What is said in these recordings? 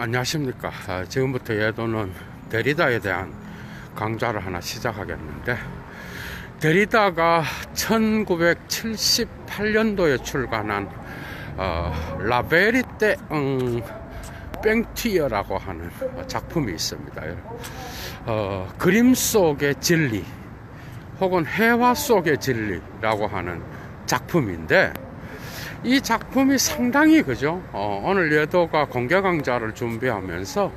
안녕하십니까. 지금부터 예도는 데리다에 대한 강좌를 하나 시작하겠는데, 데리다가 1978년도에 출간한 라베리떼 뺑튀어라고 하는 작품이 있습니다. 그림 속의 진리 혹은 해화 속의 진리라고 하는 작품인데, 이 작품이 상당히 그죠. 오늘 예도가 공개 강좌를 준비하면서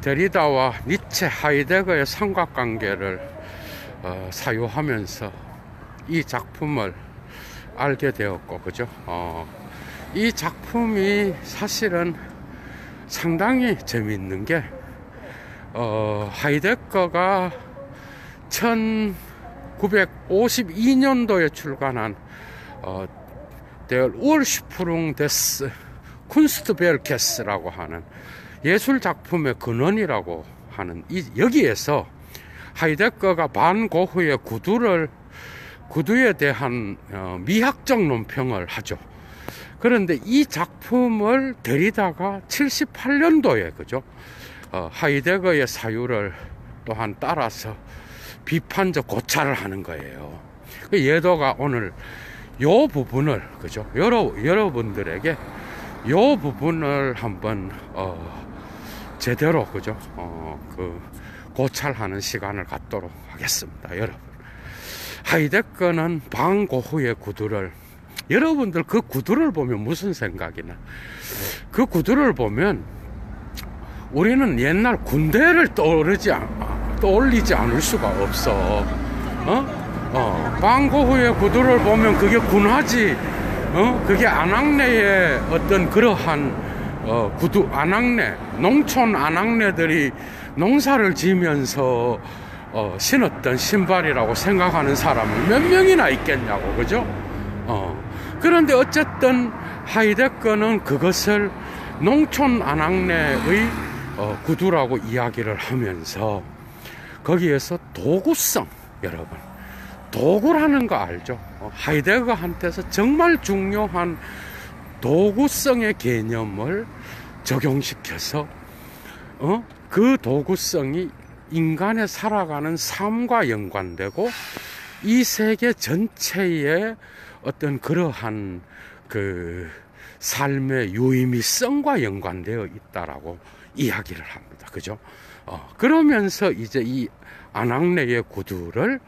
데리다와 니체, 하이데거의 삼각관계를 사유하면서 이 작품을 알게 되었고, 그죠. 이 작품이 사실은 상당히 재미있는 게 하이데거가 1952년도에 출간한 Der Ursprung des Kunstwerkes라고 하는 예술 작품의 근원이라고 하는 여기에서 하이데거가 반 고흐의 구두에 대한 미학적 논평을 하죠. 그런데 이 작품을 데리다가 78년도에 그죠, 하이데거의 사유를 또한 따라서 비판적 고찰을 하는 거예요. 예도가 오늘 요 부분을 그죠, 여러분들에게 요 부분을 한번 제대로 그죠, 고찰하는 시간을 갖도록 하겠습니다. 여러분, 하이데거는 반 고흐의 구두를, 여러분들 그 구두를 보면 무슨 생각이 나? 그 구두를 보면 우리는 옛날 군대를 떠올리지 않을 수가 없어. 반 고흐의 구두를 보면 그게 군화지, 그게 안악내의 어떤 그러한 구두, 안악내, 농촌 안악내들이 농사를 지으면서 신었던 신발이라고 생각하는 사람이 몇 명이나 있겠냐고, 그죠? 그런데 어쨌든 하이데거는 그것을 농촌 안악내의 구두라고 이야기를 하면서 거기에서 도구성, 여러분, 도구라는 거 알죠? 하이데거한테서 정말 중요한 도구성의 개념을 적용시켜서 그 도구성이 인간의 살아가는 삶과 연관되고 이 세계 전체의 어떤 그러한 그 삶의 유의미성과 연관되어 있다라고 이야기를 합니다. 그죠? 그러면서 이제 이 안악내의 구두를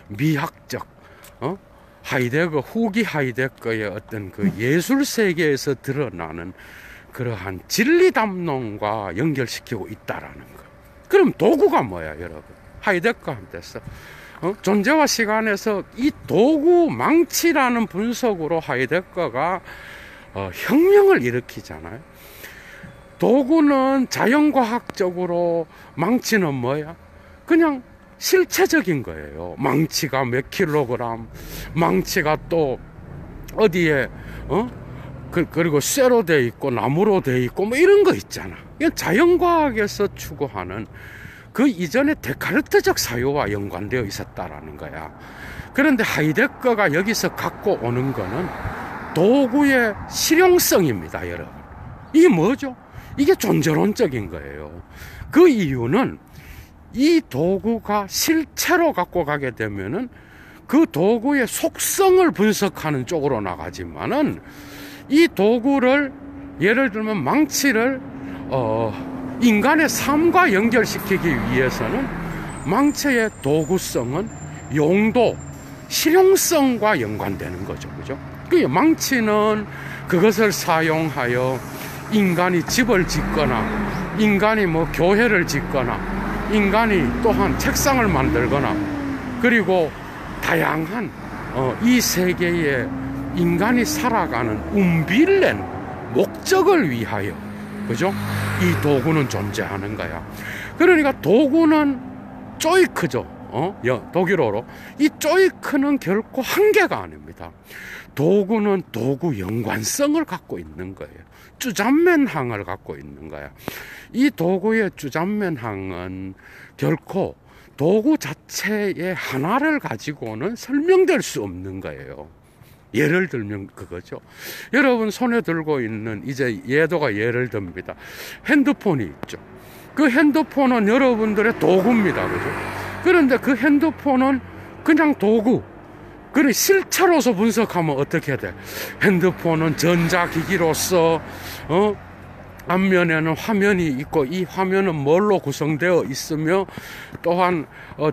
미학적, 하이데거, 후기 하이데거의 어떤 그 예술 세계에서 드러나는 그러한 진리 담론과 연결시키고 있다라는 거. 그럼 도구가 뭐야, 여러분? 하이데거한테서 존재와 시간에서 이 도구 망치라는 분석으로 하이데거가 혁명을 일으키잖아요. 도구는 자연과학적으로, 망치는 뭐야? 그냥 실체적인 거예요. 망치가 몇 킬로그램, 망치가 또 어디에 그리고 쇠로 돼 있고 나무로 돼 있고 뭐 이런 거 있잖아. 이건 자연과학에서 추구하는 그 이전에 데카르트적 사유와 연관되어 있었다라는 거야. 그런데 하이데거가 여기서 갖고 오는 거는 도구의 실용성입니다, 여러분. 이게 뭐죠? 이게 존재론적인 거예요. 그 이유는 이 도구가 실체로 갖고 가게 되면은 그 도구의 속성을 분석하는 쪽으로 나가지만은, 이 도구를, 예를 들면 망치를 인간의 삶과 연결시키기 위해서는 망치의 도구성은 용도, 실용성과 연관되는 거죠. 그죠? 그 망치는 그것을 사용하여 인간이 집을 짓거나, 인간이 뭐 교회를 짓거나, 인간이 또한 책상을 만들거나, 그리고 다양한 이 세계에 인간이 살아가는 운빌낸 목적을 위하여, 그죠? 이 도구는 존재하는 거야. 그러니까 도구는 쪼이크죠. 독일어로. 이 쪼이크는 결코 한계가 아닙니다. 도구는 도구 연관성을 갖고 있는 거예요. 쭈잔맨항을 갖고 있는 거야. 이 도구의 쭈잔맨항은 결코 도구 자체의 하나를 가지고는 설명될 수 없는 거예요. 예를 들면 그거죠. 여러분 손에 들고 있는 이제 예도가 예를 듭니다. 핸드폰이 있죠. 그 핸드폰은 여러분들의 도구입니다. 그죠? 그런데 그 핸드폰은 그냥 도구. 그래 실체로서 분석하면 어떻게 돼? 핸드폰은 전자기기로서 앞면에는 화면이 있고 이 화면은 뭘로 구성되어 있으며 또한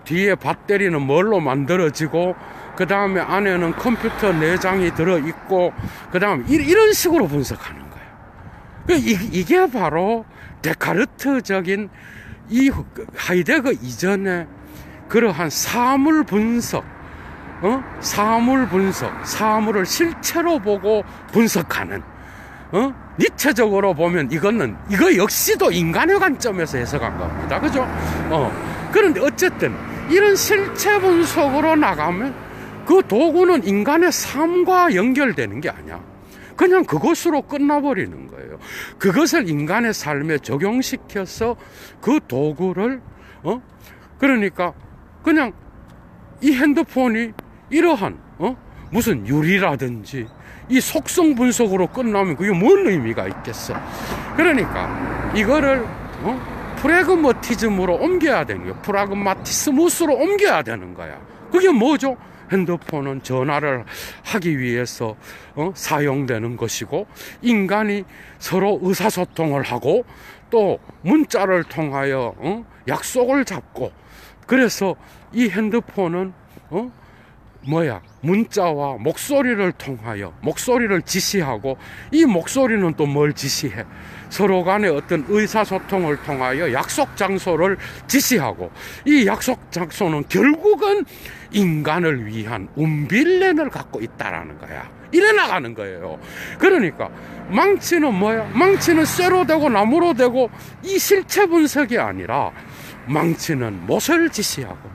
뒤에 배터리는 뭘로 만들어지고 그 다음에 안에는 컴퓨터 내장이 들어있고 그 다음에 이런 식으로 분석하는 거예요. 이게 바로 데카르트적인 이 하이데거 이전에 그러한 사물 분석, 사물을 실체로 보고 분석하는, 니체적으로 보면 이거 역시도 인간의 관점에서 해석한 겁니다. 그죠? 그런데 어쨌든 이런 실체 분석으로 나가면 그 도구는 인간의 삶과 연결되는 게 아니야. 그냥 그것으로 끝나버리는 거예요. 그것을 인간의 삶에 적용시켜서 그 도구를, 그러니까 그냥 이 핸드폰이 이러한, 무슨 유리라든지 이 속성 분석으로 끝나면 그게 뭔 의미가 있겠어. 그러니까 이거를 프래그마티즘으로 옮겨야 되는 거야. 프라그마티스무스로 옮겨야 되는 거야. 그게 뭐죠? 핸드폰은 전화를 하기 위해서 사용되는 것이고 인간이 서로 의사소통을 하고 또 문자를 통하여 약속을 잡고 그래서 이 핸드폰은 문자와 목소리를 통하여 목소리를 지시하고 이 목소리는 또 뭘 지시해? 서로 간의 어떤 의사소통을 통하여 약속 장소를 지시하고 이 약속 장소는 결국은 인간을 위한 운빌렌을 갖고 있다라는 거야. 이래 나가는 거예요. 그러니까 망치는 뭐야? 망치는 쇠로 되고 나무로 되고 이 실체 분석이 아니라 망치는 못을 지시하고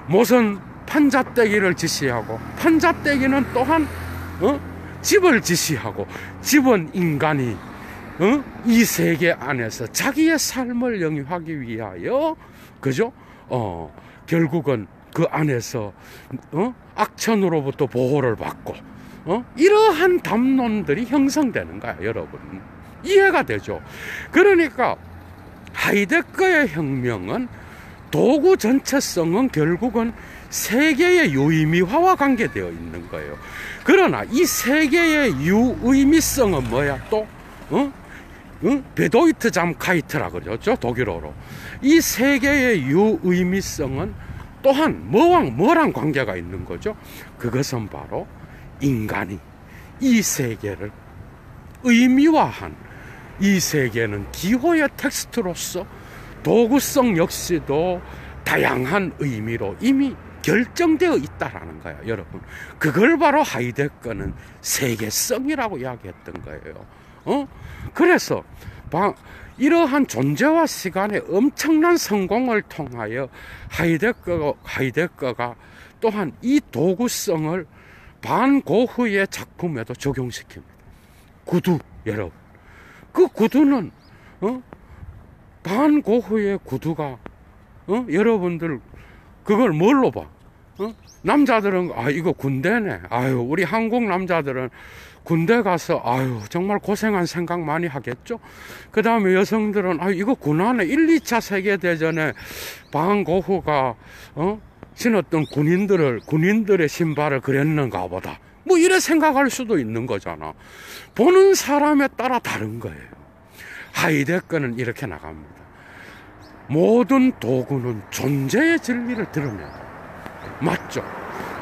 못은 판잣대기를 지시하고 판잣대기는 또한 집을 지시하고 집은 인간이 이 세계 안에서 자기의 삶을 영위하기 위하여 그죠? 결국은 그 안에서 악천후로부터 보호를 받고 이러한 담론들이 형성되는 거야. 여러분 이해가 되죠? 그러니까 하이데거의 혁명은 도구 전체성은 결국은 세계의 유의미화와 관계되어 있는 거예요. 그러나 이 세계의 유의미성은 뭐야? 또 베도이트잠카이트라 그러죠, 독일어로. 이 세계의 유의미성은 또한 뭐랑 관계가 있는 거죠? 그것은 바로 인간이 이 세계를 의미화한, 이 세계는 기호의 텍스트로서 도구성 역시도 다양한 의미로 이미 결정되어 있다라는 거야, 여러분. 그걸 바로 하이데거는 세계성이라고 이야기했던 거예요. 그래서 이러한 존재와 시간의 엄청난 성공을 통하여 하이데거가 또한 이 도구성을 반고흐의 작품에도 적용시킵니다. 구두, 여러분. 그 구두는 반고흐의 구두가 여러분들 그걸 뭘로 봐? 남자들은 이거 군대네. 우리 한국 남자들은 군대 가서 정말 고생한 생각 많이 하겠죠. 그 다음에 여성들은 이거 군화네. 1, 2차 세계대전에 반고흐가 신었던 군인들의 신발을 그렸는가 보다. 뭐 이래 생각할 수도 있는 거잖아. 보는 사람에 따라 다른 거예요. 하이데거는 이렇게 나갑니다. 모든 도구는 존재의 진리를 드러낸다. 맞죠?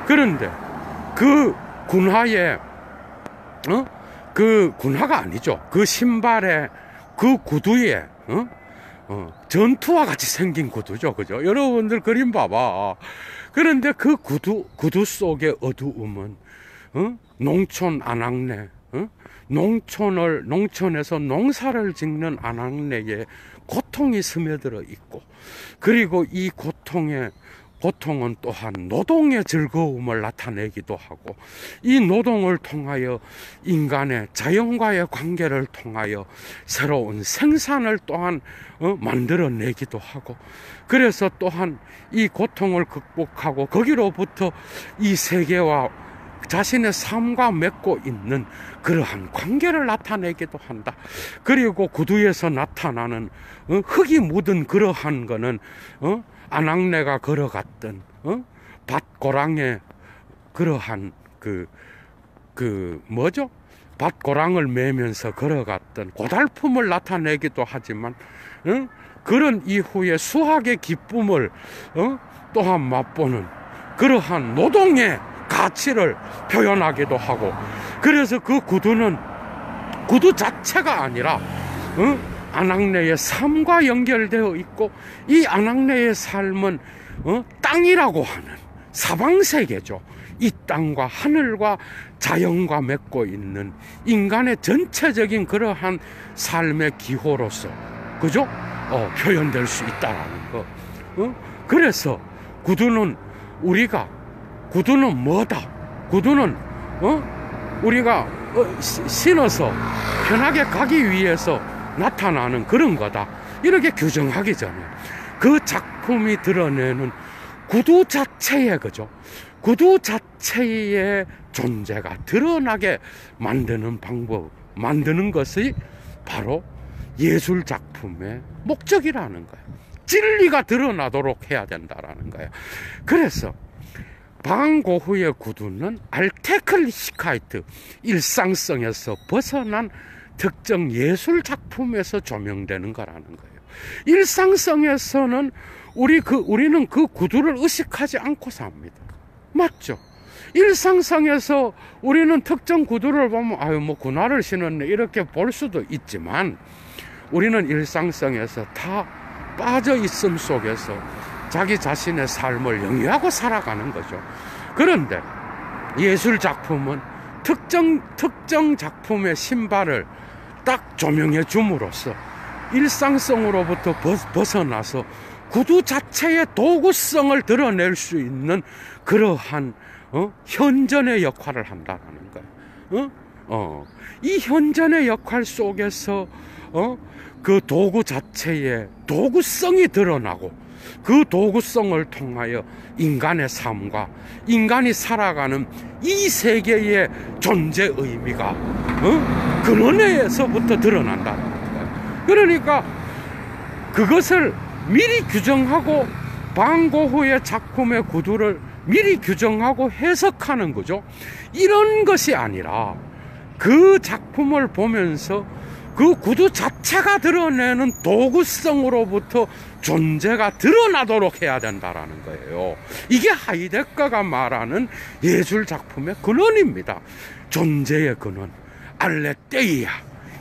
그런데 그 군화에 그 군화가 아니죠. 그 신발에 그 구두에 전투와 같이 생긴 구두죠. 그죠? 여러분들 그림 봐봐. 그런데 그 구두 속의 어두움은 농촌 안악내, 농촌에서 농사를 짓는 안악내에 고통이 스며들어 있고, 그리고 이 고통은 또한 노동의 즐거움을 나타내기도 하고, 이 노동을 통하여 인간의 자연과의 관계를 통하여 새로운 생산을 또한 만들어내기도 하고, 그래서 또한 이 고통을 극복하고 거기로부터 이 세계와 자신의 삶과 맺고 있는 그러한 관계를 나타내기도 한다. 그리고 구두에서 나타나는 흙이 묻은 그러한 거는 아낙네가 걸어갔던 밭고랑의 그러한 뭐죠? 밭고랑을 매면서 걸어갔던 고달픔을 나타내기도 하지만 그런 이후에 수학의 기쁨을 또한 맛보는 그러한 노동의 가치를 표현하기도 하고, 그래서 그 구두 자체가 아니라 아낙네의 삶과 연결되어 있고, 이 아낙네의 삶은 땅이라고 하는 사방세계죠. 이 땅과 하늘과 자연과 맺고 있는 인간의 전체적인 그러한 삶의 기호로서, 그죠? 표현될 수 있다라는 거. 그래서 구두는 뭐다? 구두는 우리가 신어서 편하게 가기 위해서 나타나는 그런 거다. 이렇게 규정하기 전에 그 작품이 드러내는 구두 자체의, 그죠? 구두 자체의 존재가 드러나게 만드는 만드는 것이 바로 예술 작품의 목적이라는 거예요. 진리가 드러나도록 해야 된다라는 거예요. 그래서 방고흐의 구두는 알테클리시카이트, 일상성에서 벗어난 특정 예술 작품에서 조명되는 거라는 거예요. 일상성에서는 우리는 그 구두를 의식하지 않고 삽니다. 맞죠? 일상성에서 우리는 특정 구두를 보면 뭐 군화를 신었네 이렇게 볼 수도 있지만, 우리는 일상성에서 다 빠져 있음 속에서 자기 자신의 삶을 영위하고 살아가는 거죠. 그런데 예술 작품은 특정 작품의 신발을 딱 조명해 줌으로써 일상성으로부터 벗어나서 구두 자체의 도구성을 드러낼 수 있는 그러한 현전의 역할을 한다는 거예요. 이 현전의 역할 속에서 그 도구 자체의 도구성이 드러나고, 그 도구성을 통하여 인간의 삶과 인간이 살아가는 이 세계의 존재 의미가 근원에서부터 드러난다는 거예요. 그러니까 그것을 미리 규정하고, 방고흐의 작품의 구두를 미리 규정하고 해석하는 거죠. 이런 것이 아니라 그 작품을 보면서 그 구두 자체가 드러내는 도구성으로부터 존재가 드러나도록 해야 된다라는 거예요. 이게 하이데거가 말하는 예술 작품의 근원입니다. 존재의 근원, 알레테이아,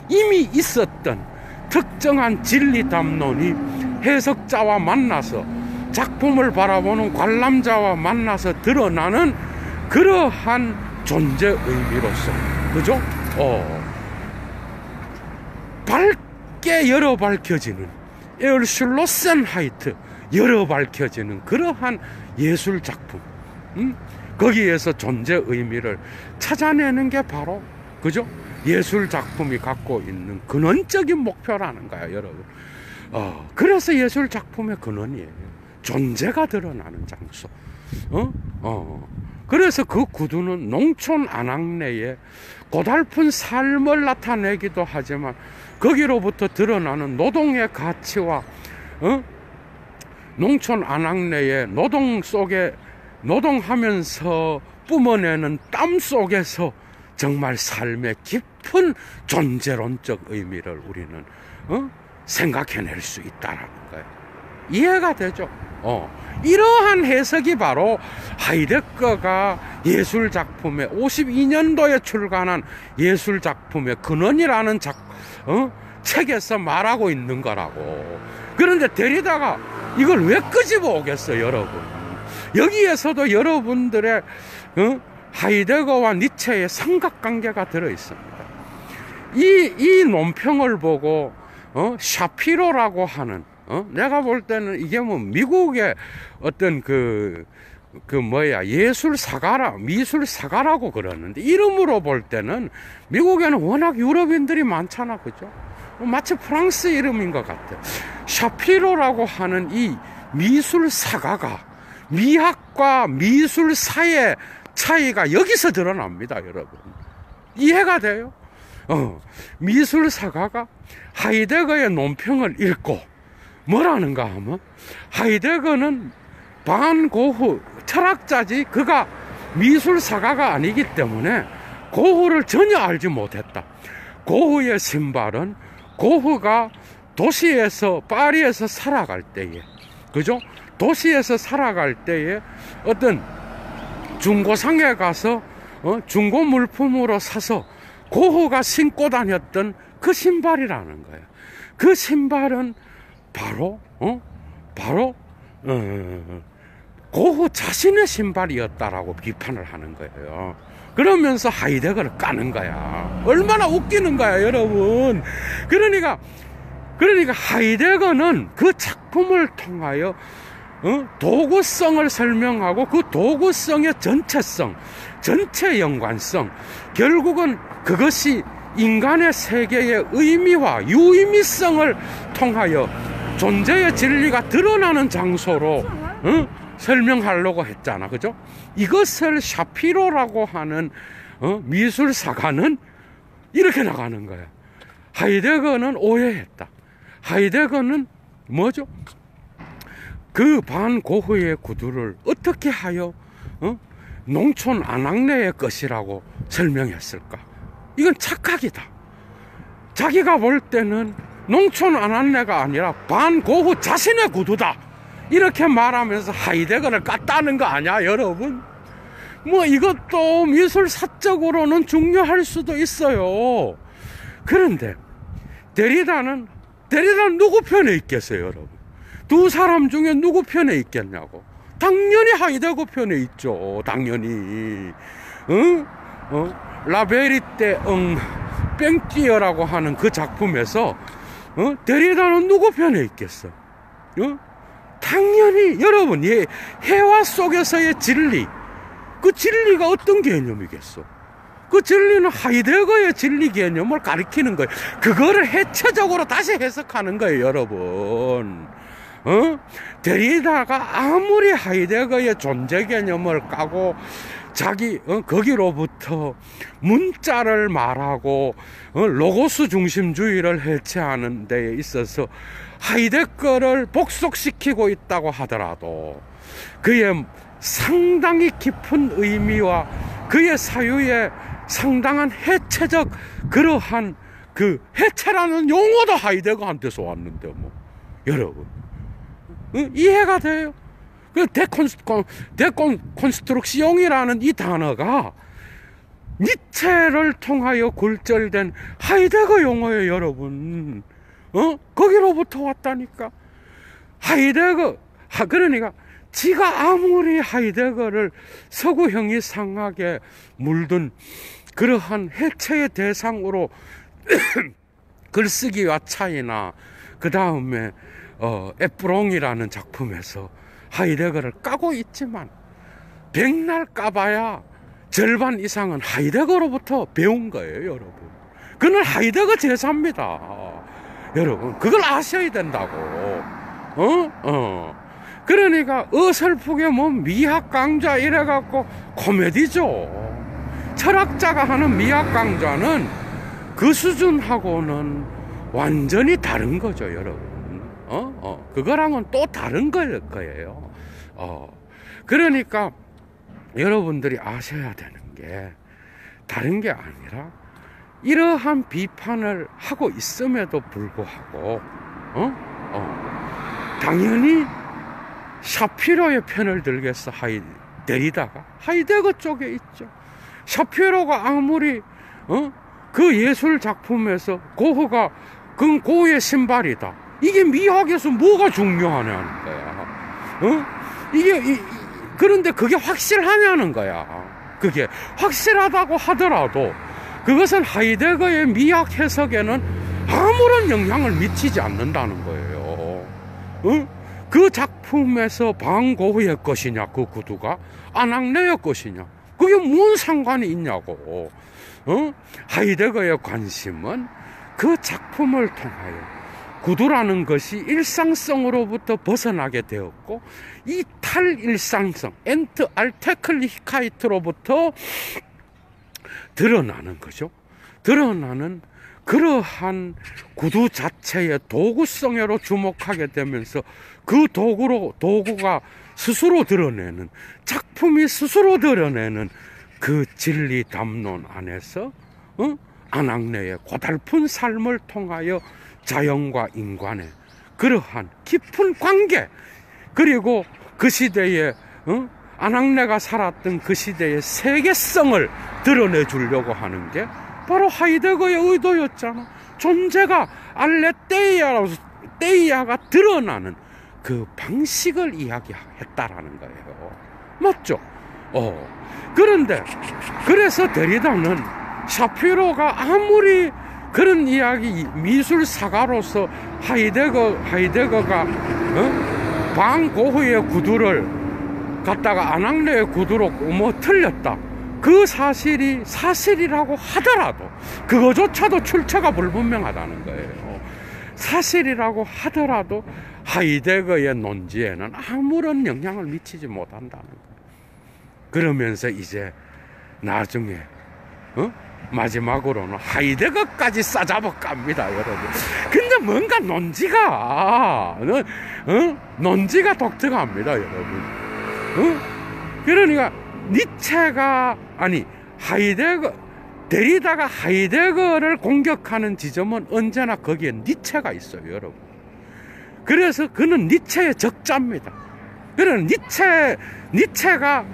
이미 있었던 특정한 진리 담론이 해석자와 만나서, 작품을 바라보는 관람자와 만나서 드러나는 그러한 존재 의미로서, 그죠? 밝게 열어 밝혀지는, 에얼슐로센하이트, 열어 밝혀지는 그러한 예술 작품, 거기에서 존재 의미를 찾아내는 게 바로, 그죠? 예술 작품이 갖고 있는 근원적인 목표라는 거야, 여러분. 그래서 예술 작품의 근원이에요. 존재가 드러나는 장소. 그래서 그 구두는 농촌 아낙네의 고달픈 삶을 나타내기도 하지만, 거기로부터 드러나는 노동의 가치와 농촌 아낙네의 노동 속에, 노동하면서 뿜어내는 땀 속에서 정말 삶의 깊은 존재론적 의미를 우리는 생각해낼 수 있다라는 거예요. 이해가 되죠? 이러한 해석이 바로 하이데거가 예술작품의 52년도에 출간한 예술작품의 근원이라는 책에서 말하고 있는 거라고. 그런데 데리다가 이걸 왜 끄집어 오겠어요, 여러분? 여기에서도 여러분들의 하이데거와 니체의 삼각관계가 들어있습니다. 이 논평을 보고 샤피로라고 하는, 내가 볼 때는 이게 뭐 미국의 어떤 미술사가라고 그러는데, 이름으로 볼 때는 미국에는 워낙 유럽인들이 많잖아, 그죠? 마치 프랑스 이름인 것 같아. 샤피로라고 하는 이 미술사가가 미학과 미술사의 차이가 여기서 드러납니다, 여러분. 이해가 돼요? 미술사가가 하이데거의 논평을 읽고 뭐라는가 하면, 하이데거는 반고흐 철학자지 그가 미술사가가 아니기 때문에 고흐를 전혀 알지 못했다. 고흐의 신발은 고흐가 도시에서, 파리에서 살아갈 때에, 그죠? 도시에서 살아갈 때에 어떤 중고상에 가서 중고 물품으로 사서 고흐가 신고 다녔던 그 신발이라는 거예요. 그 신발은 바로 고흐 자신의 신발이었다라고 비판을 하는 거예요. 그러면서 하이데거를 까는 거야. 얼마나 웃기는 거야, 여러분. 그러니까 하이데거는 그 작품을 통하여 도구성을 설명하고 그 도구성의 전체성, 전체 연관성, 결국은 그것이 인간의 세계의 의미와 유의미성을 통하여 존재의 진리가 드러나는 장소로 설명하려고 했잖아, 그죠? 이것을 샤피로라고 하는 미술사가는 이렇게 나가는 거야. 하이데거는 오해했다. 하이데거는 뭐죠? 그 반고흐의 구두를 어떻게 하여 농촌 아낙네의 것이라고 설명했을까? 이건 착각이다. 자기가 볼 때는 농촌 아낙네가 아니라 반고흐 자신의 구두다, 이렇게 말하면서 하이데거를 깠다는 거 아니야, 여러분? 뭐 이것도 미술사적으로는 중요할 수도 있어요. 그런데 데리다는 누구 편에 있겠어요, 여러분? 두 사람 중에 누구 편에 있겠냐고. 당연히 하이데거 편에 있죠, 당연히. 라베리떼 뺑띠어라고 하는 그 작품에서 데리다는 누구 편에 있겠어? 당연히 여러분, 해와 속에서의 진리, 그 진리가 어떤 개념이겠어? 그 진리는 하이데거의 진리 개념을 가리키는 거예요. 그거를 해체적으로 다시 해석하는 거예요, 여러분. 데리다가 아무리 하이데거의 존재 개념을 까고 거기로부터 문자를 말하고 로고스 중심주의를 해체하는 데 있어서 하이데거를 복속시키고 있다고 하더라도 그의 상당히 깊은 의미와 그의 사유의 상당한 해체적 그러한 그 해체라는 용어도 하이데거한테서 왔는데 뭐, 여러분 이해가 돼요? 그 데콘스트럭시옹이라는 이 단어가 니체를 통하여 굴절된 하이데거 용어예요, 여러분. 거기로부터 왔다니까. 그러니까 지가 아무리 하이데거를 서구 형이상하게 물든 그러한 해체의 대상으로 글쓰기와 차이나 그 다음에 에프롱이라는 작품에서 하이데거를 까고 있지만 백날 까봐야 절반 이상은 하이데거로부터 배운 거예요, 여러분. 그는 하이데거 제자입니다, 여러분. 그걸 아셔야 된다고. 그러니까 어설프게 뭐 미학 강좌 이래갖고 코미디죠. 철학자가 하는 미학 강좌는 그 수준하고는 완전히 다른 거죠, 여러분. 그거랑은 또 다른 거예요. 그러니까 여러분들이 아셔야 되는 게 다른 게 아니라 이러한 비판을 하고 있음에도 불구하고 당연히 샤피로의 편을 들겠어. 데리다가 하이데거 쪽에 있죠. 샤피로가 아무리 그 예술 작품에서 고흐가 그건 고흐의 신발이다, 이게 미학에서 뭐가 중요하냐는 거야. 그런데 그게 확실하냐는 거야. 그게 확실하다고 하더라도 그것은 하이데거의 미학 해석에는 아무런 영향을 미치지 않는다는 거예요. 그 작품에서 반고흐의 것이냐, 그 구두가 아낙네의 것이냐, 그게 무슨 상관이 있냐고. 하이데거의 관심은 그 작품을 통하여 구두라는 것이 일상성으로부터 벗어나게 되었고, 이 탈일상성, 엔트 알테클리히카이트로부터 드러나는 거죠. 드러나는 그러한 구두 자체의 도구성으로 주목하게 되면서 그 도구가 스스로 드러내는, 작품이 스스로 드러내는 그 진리 담론 안에서 안악내의 고달픈 삶을 통하여 자연과 인간의 그러한 깊은 관계, 그리고 그 시대에 안악내가 살았던 그 시대의 세계성을 드러내 주려고 하는 게 바로 하이데거의 의도였잖아. 존재가 알레테이아가 드러나는 그 방식을 이야기했다라는 거예요. 맞죠? 그런데 그래서 데리다는 샤피로가 아무리 그런 이야기, 미술사가로서 하이데거가 방고흐의 구두를 갖다가 안악내의 구두로 틀렸다, 그 사실이 사실이라고 하더라도 그거조차도 출처가 불분명하다는 거예요. 사실이라고 하더라도 하이데거의 논지에는 아무런 영향을 미치지 못한다는 거예요. 그러면서 이제 나중에 마지막으로는 하이데거까지 싸잡아 갑니다, 여러분. 근데 뭔가 논지가 독특합니다, 여러분. 그러니까 데리다가 하이데거를 공격하는 지점은 언제나 거기에 니체가 있어요, 여러분. 그래서 그는 니체의 적자입니다. 그는 니체가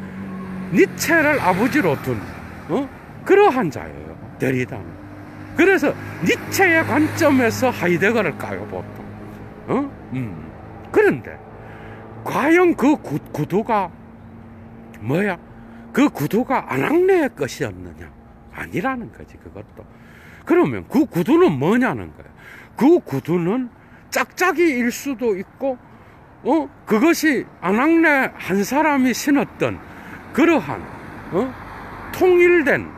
니체를 아버지로 둔 그러한 자예요, 데리다는. 그래서 니체의 관점에서 하이데거를 까요, 보통. 그런데 과연 그 구두가 뭐야? 그 구두가 안악내의 것이었느냐? 아니라는 거지, 그것도. 그러면 그 구두는 뭐냐는 거야. 그 구두는 짝짝이일 수도 있고, 그것이 안악내 한 사람이 신었던 그러한 통일된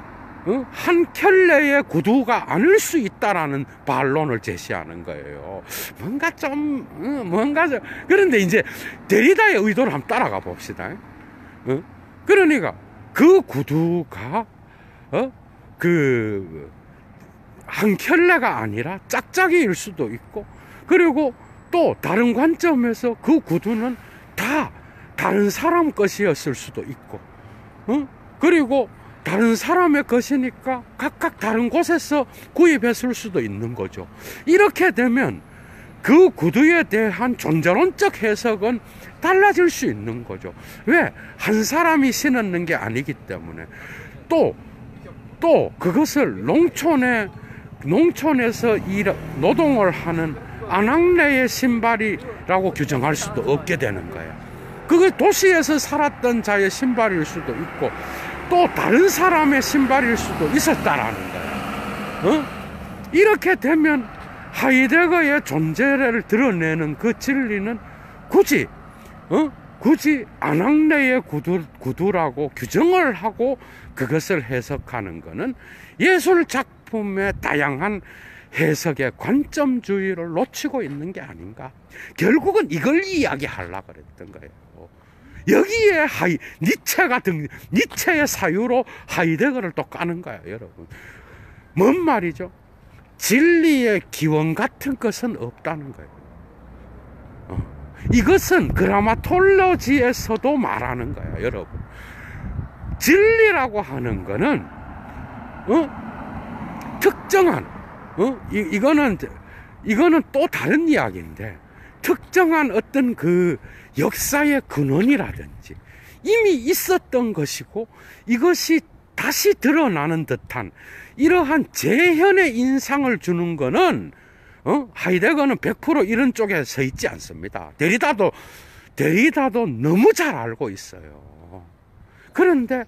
한 켤레의 구두가 아닐 수 있다라는 반론을 제시하는 거예요. 그런데 이제 데리다의 의도를 한번 따라가 봅시다. 그러니까 그 구두가 그 한 켤레가 아니라 짝짝이일 수도 있고, 그리고 또 다른 관점에서 그 구두는 다 다른 사람 것이었을 수도 있고, 그리고 다른 사람의 것이니까 각각 다른 곳에서 구입했을 수도 있는 거죠. 이렇게 되면 그 구두에 대한 존재론적 해석은 달라질 수 있는 거죠. 왜? 한 사람이 신었는 게 아니기 때문에. 또 그것을 농촌에서 노동을 하는 안악내의 신발이라고 규정할 수도 없게 되는 거야. 그게 도시에서 살았던 자의 신발일 수도 있고, 또 다른 사람의 신발일 수도 있었다라는 거야. 이렇게 되면 하이데거의 존재를 드러내는 그 진리는 굳이 안악내의 구두라고 규정을 하고 그것을 해석하는 것은 예술 작품의 다양한 해석의 관점주의를 놓치고 있는 게 아닌가. 결국은 이걸 이야기하려고 그랬던 거예요. 여기에 니체의 사유로 하이데거를 또 까는 거야, 여러분. 뭔 말이죠? 진리의 기원 같은 것은 없다는 거예요. 이것은 그라마톨로지에서도 말하는 거야, 여러분. 진리라고 하는 거는 특정한 이거는 또 다른 이야기인데, 특정한 어떤 그 역사의 근원이라든지 이미 있었던 것이고 이것이 다시 드러나는 듯한 이러한 재현의 인상을 주는 거는 하이데거는 100% 이런 쪽에 서 있지 않습니다. 데리다도 너무 잘 알고 있어요. 그런데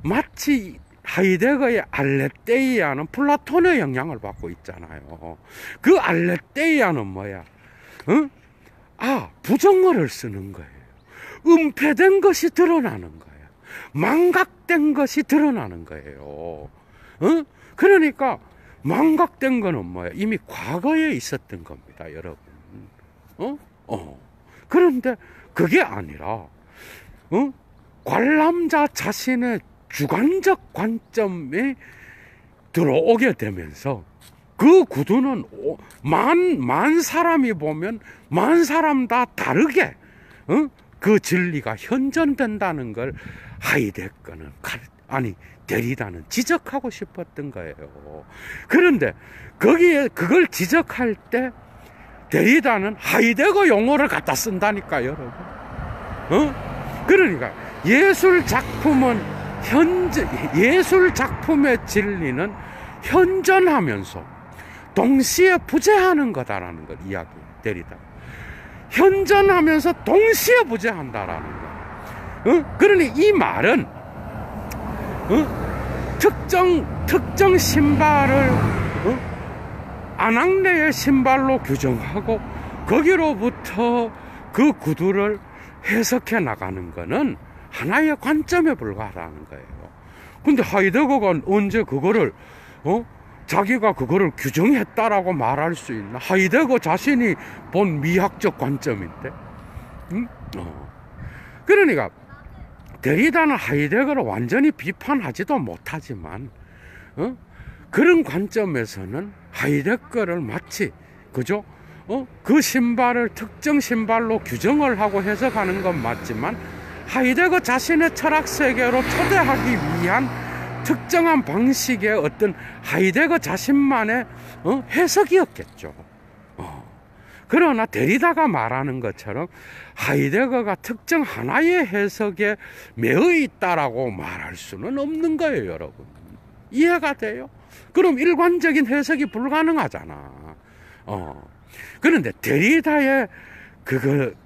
마치 하이데거의 알레테이아는 플라톤의 영향을 받고 있잖아요. 그 알레테이아는 뭐야? 부정어를 쓰는 거예요. 은폐된 것이 드러나는 거예요. 망각된 것이 드러나는 거예요. 그러니까 망각된 거는 뭐예요? 이미 과거에 있었던 겁니다, 여러분. 그런데 그게 아니라, 관람자 자신의 주관적 관점에 들어오게 되면서 그 구두는 만 사람이 보면 만 사람 다 다르게 그 진리가 현존된다는 걸 하이데거는 데리다는 지적하고 싶었던 거예요. 그런데 거기에 그걸 지적할 때 데리다는 하이데거 용어를 갖다 쓴다니까, 여러분. 그러니까 예술 작품의 진리는 현존하면서 동시에 부재하는 거다라는 걸 데리다. 현존하면서 동시에 부재한다라는 거. 그러니 이 말은 특정 신발을 안악내의 신발로 규정하고 거기로부터 그 구두를 해석해 나가는 거는 하나의 관점에 불과하다는 거예요. 근데 하이데거가 언제 그거를 자기가 그거를 규정했다라고 말할 수 있나? 하이데거 자신이 본 미학적 관점인데. 그러니까 데리다는 하이데거를 완전히 비판하지도 못하지만 그런 관점에서는 하이데거를 마치 그죠? 그 신발을 특정 신발로 규정을 하고 해석하는 건 맞지만 하이데거 자신의 철학 세계로 초대하기 위한 특정한 방식의 어떤 하이데거 자신만의 해석이었겠죠. 그러나 데리다가 말하는 것처럼 하이데거가 특정 하나의 해석에 매여 있다라고 말할 수는 없는 거예요, 여러분. 이해가 돼요? 그럼 일관적인 해석이 불가능하잖아. 그런데 데리다의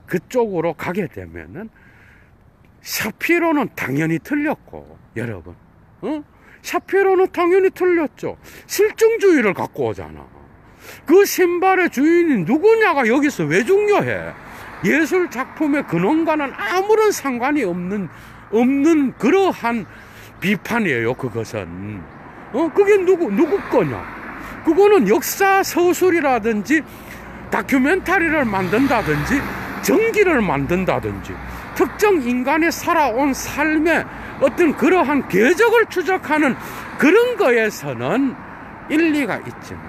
그쪽으로 가게 되면은 샤피로는 당연히 틀렸고, 여러분. 샤피로는 당연히 틀렸죠. 실증주의를 갖고 오잖아. 그 신발의 주인이 누구냐가 여기서 왜 중요해? 예술 작품의 근원과는 아무런 상관이 없는 그러한 비판이에요, 그것은. 그게 누구 거냐? 그거는 역사 서술이라든지 다큐멘터리를 만든다든지 전기를 만든다든지 특정 인간이 살아온 삶의 어떤 그러한 궤적을 추적하는 그런 거에서는 일리가 있지만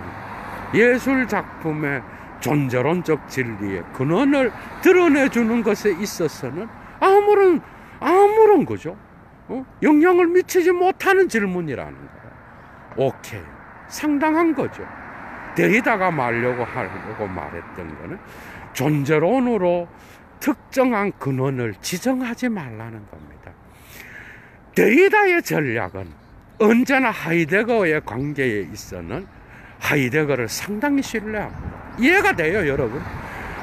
예술 작품의 존재론적 진리의 근원을 드러내주는 것에 있어서는 아무런 거죠. 영향을 미치지 못하는 질문이라는 거예요. 오케이. 상당한 거죠. 데리다가 하려고 말했던 거는 존재론으로 특정한 근원을 지정하지 말라는 겁니다. 데리다의 전략은 언제나 하이데거의 관계에 있어서는 하이데거를 상당히 신뢰합니다. 이해가 돼요, 여러분?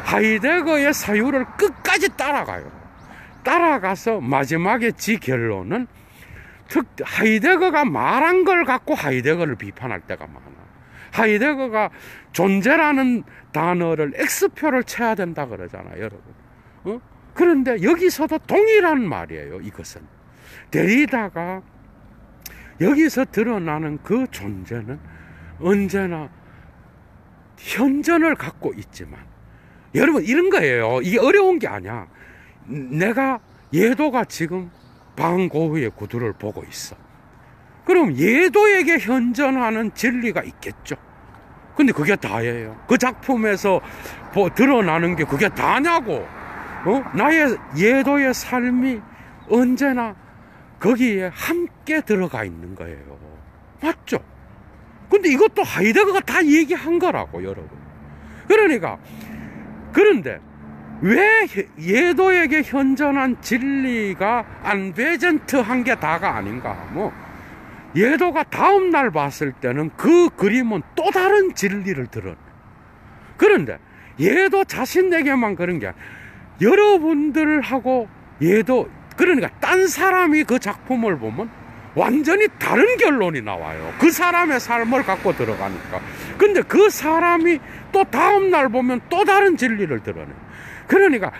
하이데거의 사유를 끝까지 따라가요. 따라가서 마지막에 지 결론은 하이데거가 말한 걸 갖고 하이데거를 비판할 때가 많아. 하이데거가 존재라는 단어를 X표를 쳐야 된다 그러잖아요, 여러분. 그런데 여기서도 동일한 말이에요, 이것은. 데리다가 여기서 드러나는 그 존재는 언제나 현존을 갖고 있지만, 여러분, 이런 거예요. 이게 어려운 게 아니야. 내가 예도가 지금 방고흐의 구두를 보고 있어. 그럼 예도에게 현존하는 진리가 있겠죠. 근데 그게 다예요. 그 작품에서 드러나는 게 그게 다냐고. 나의 예도의 삶이 언제나 거기에 함께 들어가 있는 거예요. 맞죠? 근데 이것도 하이데거가 다 얘기한 거라고, 여러분. 그런데 왜 예도에게 현존한 진리가 안베젠트한 게 다가 아닌가? 예도가 다음날 봤을 때는 그 그림은 또 다른 진리를 드러내. 그런데 예도 자신에게만 그런 게 아니라 여러분들하고 예도, 그러니까 딴 사람이 그 작품을 보면 완전히 다른 결론이 나와요. 그 사람의 삶을 갖고 들어가니까. 근데 그 사람이 또 다음날 보면 또 다른 진리를 드러내. 그러니까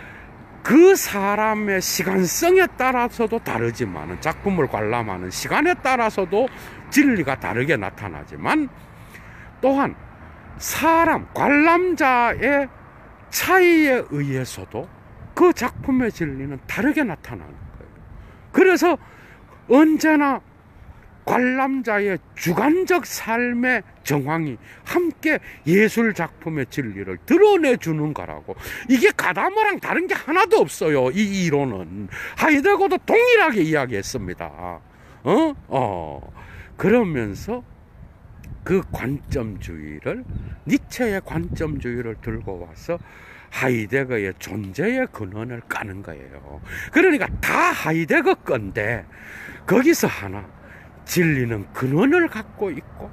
그 사람의 시간성에 따라서도 다르지만, 작품을 관람하는 시간에 따라서도 진리가 다르게 나타나지만, 또한 사람, 관람자의 차이에 의해서도 그 작품의 진리는 다르게 나타나는 거예요. 그래서 언제나 관람자의 주관적 삶의 정황이 함께 예술 작품의 진리를 드러내주는 거라고. 이게 가다모랑 다른 게 하나도 없어요. 이 이론은 하이데거도 동일하게 이야기했습니다. 그러면서 그 관점주의를, 니체의 관점주의를 들고 와서 하이데거의 존재의 근원을 까는 거예요. 그러니까 다 하이데거 건데 거기서 하나 진리는 근원을 갖고 있고,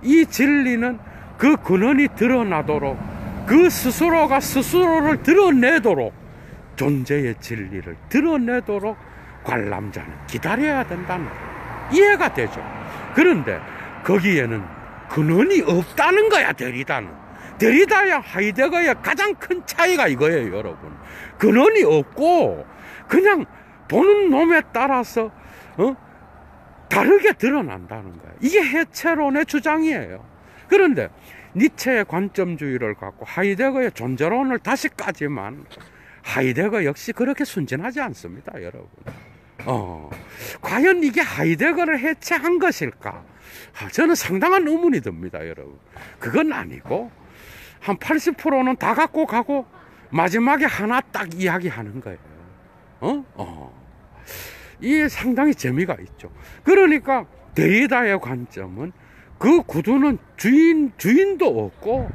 이 진리는 그 근원이 드러나도록, 그 스스로가 스스로를 드러내도록, 존재의 진리를 드러내도록 관람자는 기다려야 된다는 거예요. 이해가 되죠? 그런데 거기에는 근원이 없다는 거야. 데리다와 하이데거의 가장 큰 차이가 이거예요, 여러분. 근원이 없고 그냥 보는 놈에 따라서 다르게 드러난다는 거예요. 이게 해체론의 주장이에요. 그런데 니체의 관점주의를 갖고 하이데거의 존재론을 다시 까지만 하이데거 역시 그렇게 순진하지 않습니다, 여러분. 과연 이게 하이데거를 해체한 것일까? 저는 상당한 의문이 듭니다, 여러분. 그건 아니고 한 80%는 다 갖고 가고 마지막에 하나 딱 이야기하는 거예요. 이게 상당히 재미가 있죠. 그러니까 데리다의 관점은 그 구두는 주인도 없고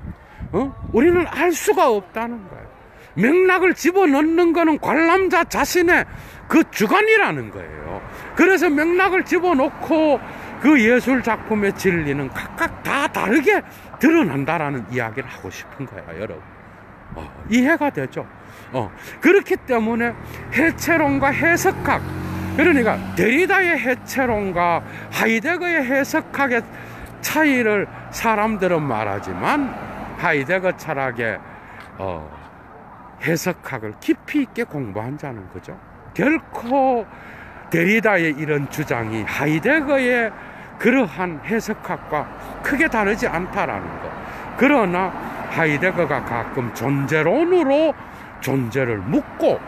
우리는 알 수가 없다는 거예요. 맥락을 집어넣는 거는 관람자 자신의 그 주관이라는 거예요. 그래서 맥락을 집어넣고 그 예술 작품의 진리는 각각 다 다르게 드러난다라는 이야기를 하고 싶은 거야, 여러분. 이해가 되죠? 그렇기 때문에 해체론과 해석학, 그러니까 데리다의 해체론과 하이데거의 해석학의 차이를 사람들은 말하지만 하이데거 철학의 해석학을 깊이 있게 공부한 자는 그죠? 결코 데리다의 이런 주장이 하이데거의 그러한 해석학과 크게 다르지 않다라는 것. 그러나 하이데거가 가끔 존재론으로 존재를 묻고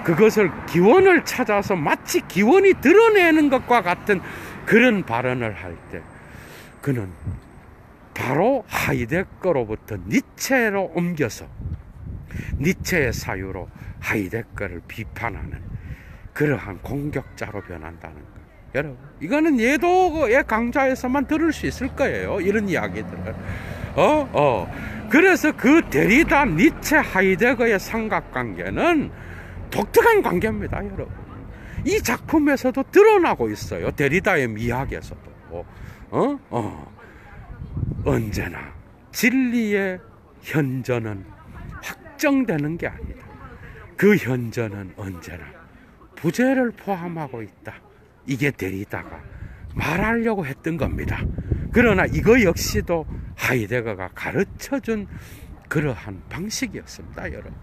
그것을 기원을 찾아서 마치 기원이 드러내는 것과 같은 그런 발언을 할 때 그는 바로 하이데거로부터 니체로 옮겨서 니체의 사유로 하이데거를 비판하는 그러한 공격자로 변한다는 거예요. 여러분, 이거는 예도의 강좌에서만 들을 수 있을 거예요, 이런 이야기들을. 그래서 그 데리다, 니체, 하이데거의 삼각관계는 독특한 관계입니다, 여러분. 이 작품에서도 드러나고 있어요. 데리다의 미학에서도. 언제나 진리의 현저는 확정되는 게 아니다. 그 현저는 언제나 부재를 포함하고 있다. 이게 데리다가 말하려고 했던 겁니다. 그러나 이거 역시도 하이데거가 가르쳐준 그러한 방식이었습니다, 여러분.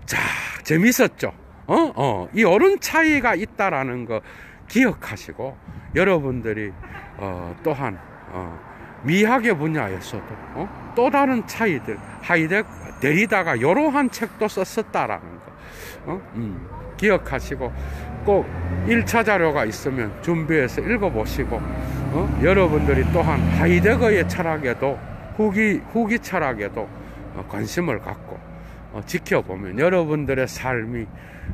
자, 재밌었죠? 이 옳은 차이가 있다라는 거 기억하시고, 여러분들이 또한 미학의 분야에서도 또 다른 차이들, 데리다가 이러한 책도 썼었다라는 거 기억하시고 꼭 1차 자료가 있으면 준비해서 읽어보시고, 여러분들이 또한 하이데거의 철학에도 후기 철학에도 관심을 갖고 지켜보면 여러분들의 삶이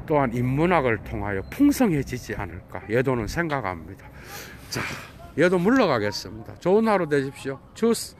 또한 인문학을 통하여 풍성해지지 않을까, 예도는 생각합니다. 자, 예도 물러가겠습니다. 좋은 하루 되십시오. 주스.